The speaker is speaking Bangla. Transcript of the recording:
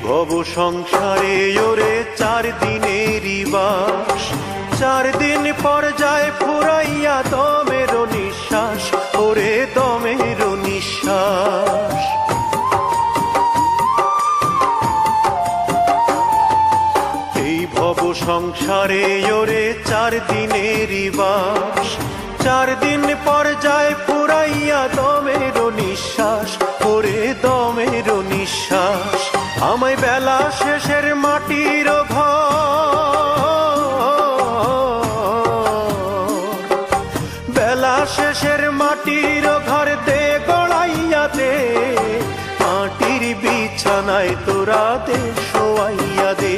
ভব সংসারে ওরে 4 দিনেরই বাস, 4 দিন পর যায় ফুরাইয়া দমের নিঃশ্বাস, ওরে দমের নিঃশ্বাস। এই ভব সংসারে ওরে 4 দিনেরই বাস, 4 দিন পর যায় ফুরাইয়া দমের নিঃশ্বাস, ওরে দমের নিঃশ্বাস। আমায় বেলা শেষের মাটির ঘর, বেলা শেষের মাটির ঘর দে গড়াইয়া দে, মাটির বিছানায় তোরা দে শোয়াইয়া দে।